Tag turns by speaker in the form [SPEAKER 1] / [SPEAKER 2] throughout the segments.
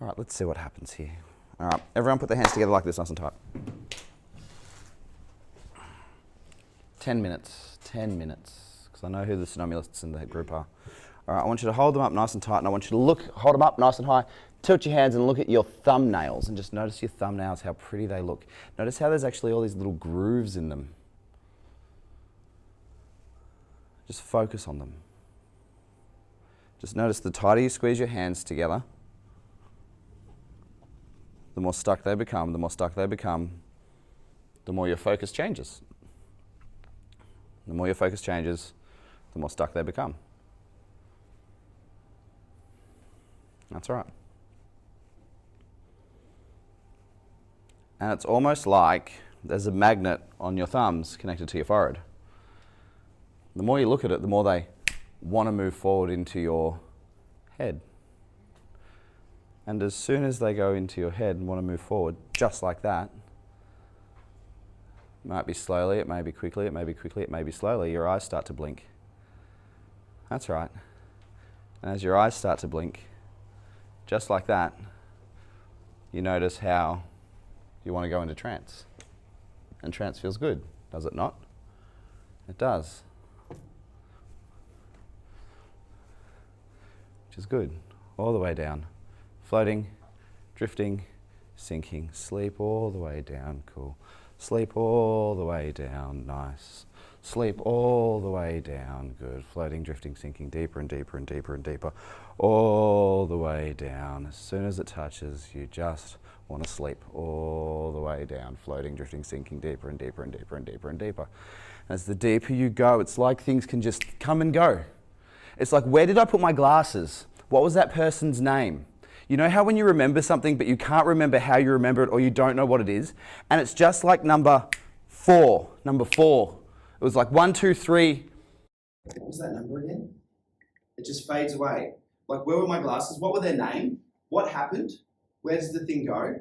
[SPEAKER 1] All right, let's see what happens here. All right, everyone put their hands together like this, nice and tight. 10 minutes, because I know who the somnambulists in the group are. All right, I want you to hold them up nice and tight, and I want you to hold them up nice and high, tilt your hands and look at your thumbnails, and just notice your thumbnails, how pretty they look. Notice how there's actually all these little grooves in them. Just focus on them. Just notice the tighter you squeeze your hands together, the more stuck they become, the more stuck they become, the more your focus changes. The more your focus changes, the more stuck they become. That's right. And it's almost like there's a magnet on your thumbs connected to your forehead. The more you look at it, the more they want to move forward into your head. And as soon as they go into your head and want to move forward, just like that, it might be slowly, it may be quickly, it may be quickly, it may be slowly, your eyes start to blink. That's right. And as your eyes start to blink, just like that, you notice how you want to go into trance. And trance feels good, does it not? It does. Which is good. All the way down. Floating, drifting, sinking. Sleep all the way down, cool. Sleep all the way down, nice. Sleep all the way down, good. Floating, drifting, sinking, deeper and deeper and deeper and deeper. All the way down. As soon as it touches, you just want to sleep all the way down. Floating, drifting, sinking, deeper and deeper and deeper and deeper and deeper. As the deeper you go, it's like things can just come and go. It's like, where did I put my glasses? What was that person's name? You know how when you remember something, but you can't remember how you remember it, or you don't know what it is? And it's just like number four. It was like 1, 2, 3. What was that number again? It just fades away. Like, where were my glasses? What were their name? What happened? Where does the thing go?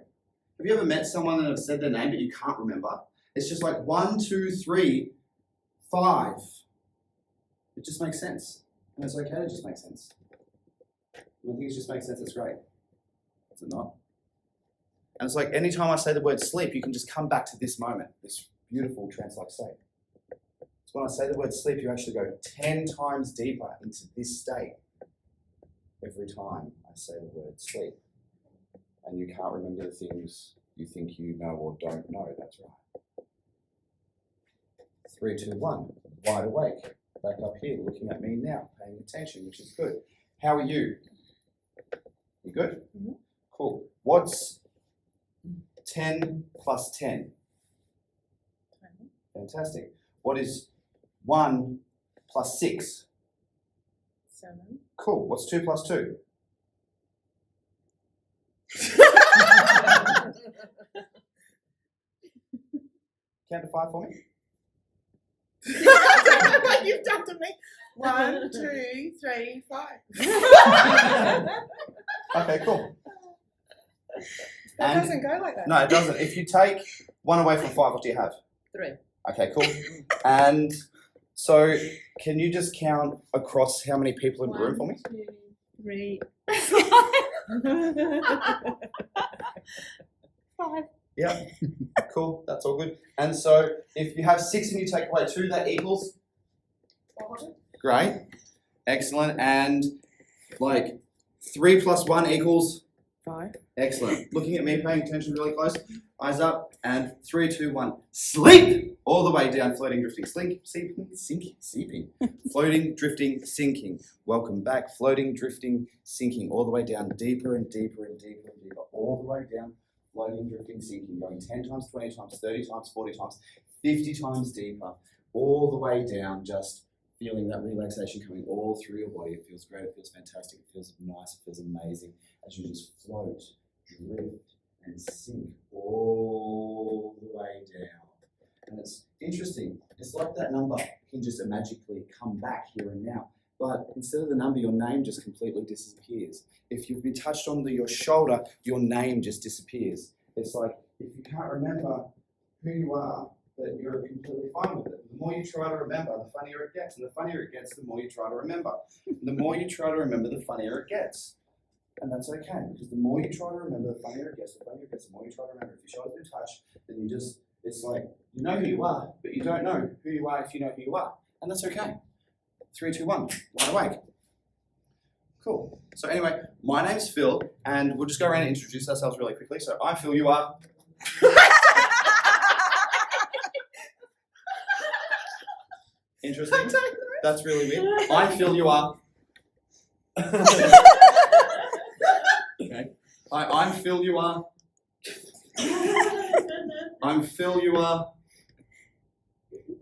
[SPEAKER 1] Have you ever met someone and have said their name, but you can't remember? It's just like 1, 2, 3, 5. It just makes sense. And it's okay to just make sense. When things just make sense, it's great. Is it not? And it's like anytime I say the word sleep, you can just come back to this moment, this beautiful trance-like state. So when I say the word sleep, you actually go 10 times deeper into this state every time I say the word sleep. And you can't remember the things you think you know or don't know. That's right. 3, 2, 1. Wide awake. Back up here, looking at me now, paying attention, which is good. How are you? You good? Mm-hmm. Cool. What's 10 plus 10? 20. Fantastic. What is 1 plus 6?
[SPEAKER 2] 7.
[SPEAKER 1] Cool. What's 2 plus 2? Count to 5 for me.
[SPEAKER 2] You've done to me. 1, 2, 3, 5.
[SPEAKER 1] Okay, cool.
[SPEAKER 2] That doesn't go like that.
[SPEAKER 1] No, it doesn't. If you take 1 away from 5, what do you have?
[SPEAKER 2] 3.
[SPEAKER 1] Okay, cool. And so, can you just count across how many people in the room for me?
[SPEAKER 2] 1, 2, 3, 5.
[SPEAKER 1] Yeah, cool. That's all good. And so, if you have 6 and you take away 2, that equals?
[SPEAKER 2] 4.
[SPEAKER 1] Great. Excellent. And like 3 plus 1 equals?
[SPEAKER 2] 5.
[SPEAKER 1] Excellent. Looking at me, paying attention really close. Eyes up. And 3, 2, 1. Sleep! All the way down, floating, drifting, sinking. Floating, drifting, sinking. Welcome back. Floating, drifting, sinking. All the way down, deeper and deeper and deeper and deeper. All the way down, floating, drifting, sinking. Going 10 times, 20 times, 30 times, 40 times, 50 times deeper. All the way down, just feeling that relaxation coming all through your body. It feels great, it feels fantastic, it feels nice, it feels amazing as you just float, drift, and sink all the way down. And it's interesting, it's like that number can just magically come back here and now. But instead of the number, your name just completely disappears. If you've been touched on your shoulder, your name just disappears. It's like, if you can't remember who you are, that you're completely fine with it. The more you try to remember, the funnier it gets. And the funnier it gets, the more you try to remember. The more you try to remember, the funnier it gets. And that's okay, because the more you try to remember, the funnier it gets, the more you try to remember. If your shoulder's been touched, then you just, it's like, you know who you are, but you don't know who you are if you know who you are. And that's okay. 3, 2, 1, wide awake. Cool. So anyway, my name's Phil, and we'll just go around and introduce ourselves really quickly. So I'm Phil, you are. Interesting. That's really weird. I'm Phil, you are. Okay. Hi, I'm Phil, you are. I'm Phil, you are.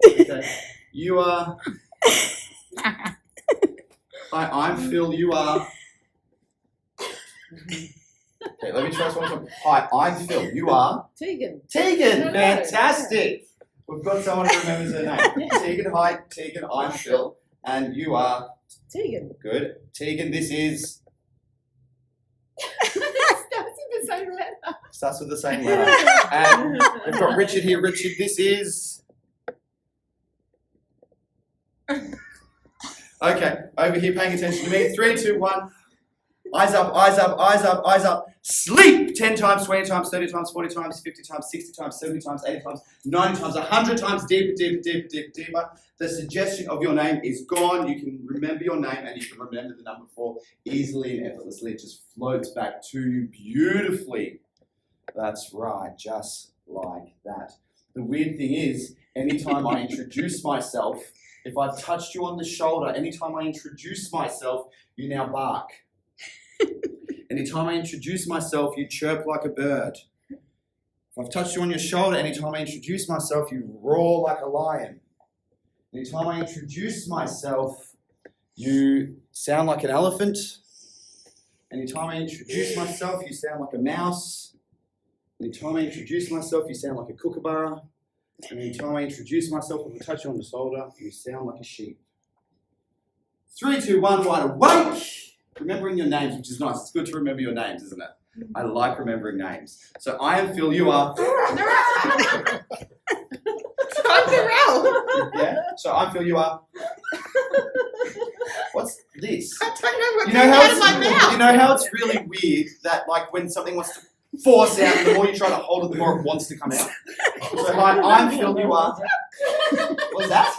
[SPEAKER 1] Okay. You are. Hi, I'm Phil, you are. Okay, let me try this one more time. Hi, I'm Phil, you are.
[SPEAKER 2] Tegan.
[SPEAKER 1] Tegan, fantastic. We've got someone who remembers her name. Tegan, hi, Tegan, I'm Phil, and you are.
[SPEAKER 2] Tegan.
[SPEAKER 1] Good. Tegan, this is.
[SPEAKER 2] Starts with the same letter.
[SPEAKER 1] Starts with the same letter. And we've got Richard here. Richard, this is. Okay, over here paying attention to me. 3, 2, 1. Eyes up, eyes up, eyes up, eyes up. Sleep 10 times, 20 times, 30 times, 40 times, 50 times, 60 times, 70 times, 80 times, 90 times, 100 times, deeper, deeper, deeper, deeper, deeper. The suggestion of your name is gone. You can remember your name and you can remember the number 4 easily and effortlessly. It just floats back to you beautifully. That's right, just like that. The weird thing is, anytime I introduce myself, if I've touched you on the shoulder, anytime I introduce myself, you now bark. Anytime I introduce myself, you chirp like a bird. If I've touched you on your shoulder, anytime I introduce myself, you roar like a lion. Anytime I introduce myself, you sound like an elephant. Anytime I introduce myself, you sound like a mouse. Anytime I introduce myself, you sound like a kookaburra. And anytime I introduce myself, if I touch you on the shoulder, you sound like a sheep. 3, 2, 1, wide awake! Remembering your names, which is nice. It's good to remember your names, isn't it? I like remembering names. So I am Phil, you are. Yeah? So I'm Phil, you are. What's this?
[SPEAKER 2] I don't know what
[SPEAKER 1] You
[SPEAKER 2] came
[SPEAKER 1] know
[SPEAKER 2] out of my mouth.
[SPEAKER 1] you know how it's really weird that like when something wants to force out, the more you try to hold it, the more it wants to come out. So hi, I'm Phil, you are. What's that?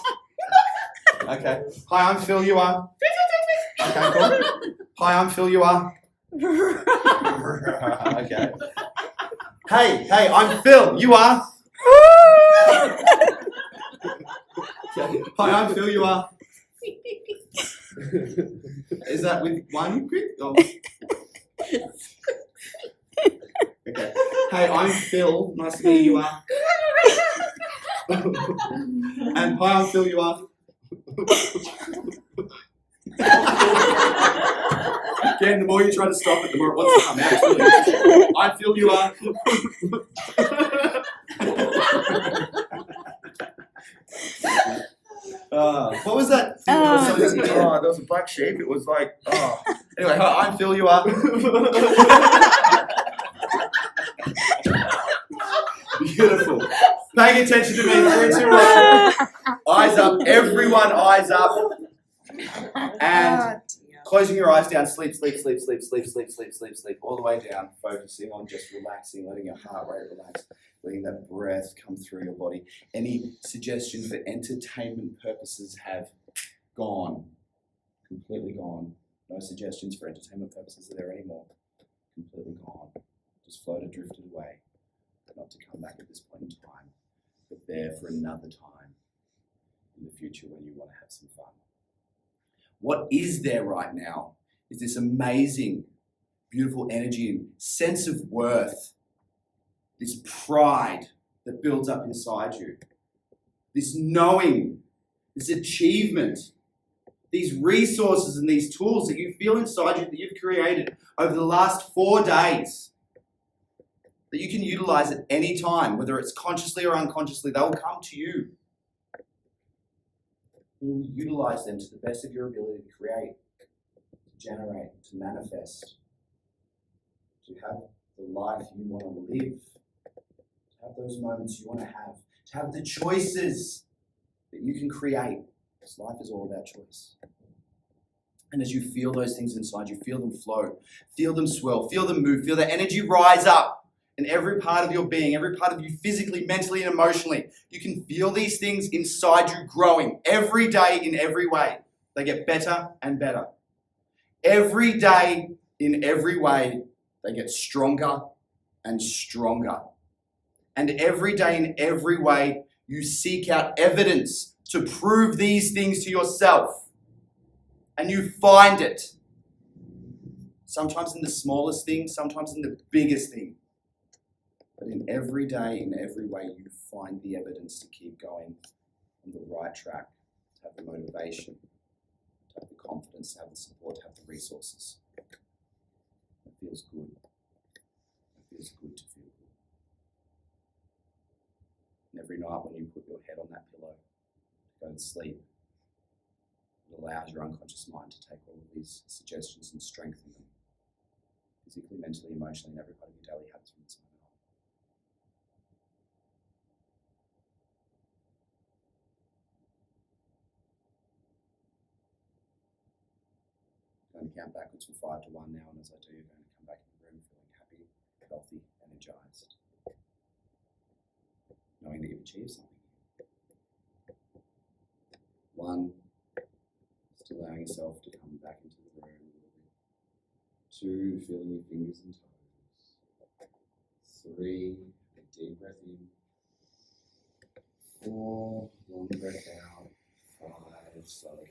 [SPEAKER 1] Okay. Hi, I'm Phil, you are. Okay, cool. Hi, I'm Phil, you are. Okay. Hey, I'm Phil, you are. Okay. Hi, I'm Phil, you are. Is that with one quick? Oh. Okay. Hey, I'm Phil. Nice to meet you. Are. And hi, I'm Phil. You are. Again, the more you try to stop it, the more it wants to come out. It's really interesting. I feel you are. What was that? There was a black sheep. It was like, Anyway, hi, I'm Phil. You are. Beautiful. Paying attention to me. 3, 2, 1. Eyes up. Everyone, eyes up. And closing your eyes down. Sleep, sleep, sleep, sleep, sleep, sleep, sleep, sleep, sleep. All the way down. Focusing on just relaxing, letting your heart rate relax, letting that breath come through your body. Any suggestions for entertainment purposes have gone. Completely gone. No suggestions for entertainment purposes are there anymore. Completely gone. Just floated, drifted away. Not to come back at this point in time, but there for another time in the future when you want to have some fun. What is there right now is this amazing, beautiful energy and sense of worth, this pride that builds up inside you, this knowing, this achievement, these resources and these tools that you feel inside you that you've created over the last 4 days. That you can utilize at any time, whether it's consciously or unconsciously, they will come to you. You will utilize them to the best of your ability to create, to generate, to manifest, to have the life you want to live, to have those moments you want to have the choices that you can create, because life is all about choice.
[SPEAKER 3] And as you feel those things inside, you feel them flow, feel them swell, feel them move, feel the energy rise up in every part of your being, every part of you physically, mentally, and emotionally. You can feel these things inside you growing every day in every way. They get better and better. Every day in every way, they get stronger and stronger. And every day in every way, you seek out evidence to prove these things to yourself. And you find it. Sometimes in the smallest thing, sometimes in the biggest thing. But in every day, in every way, you find the evidence to keep going on the right track, to have the motivation, to have the confidence, to have the support, to have the resources. It feels good. It feels good to feel good. And every night when you put your head on that pillow to go to sleep, it allows your unconscious mind to take all of these suggestions and strengthen them. Physically, mentally, emotionally, and every part of your daily habits from this moment on. I'm going to count backwards from 5 to 1 now, and as I do, you're going to come back in the room feeling happy, healthy, energized, knowing that you've achieved something. 1, just allowing yourself to come back into the room a little bit. 2, feeling your fingers and toes. 3, a deep breath in. 4, long breath out. 5, slowly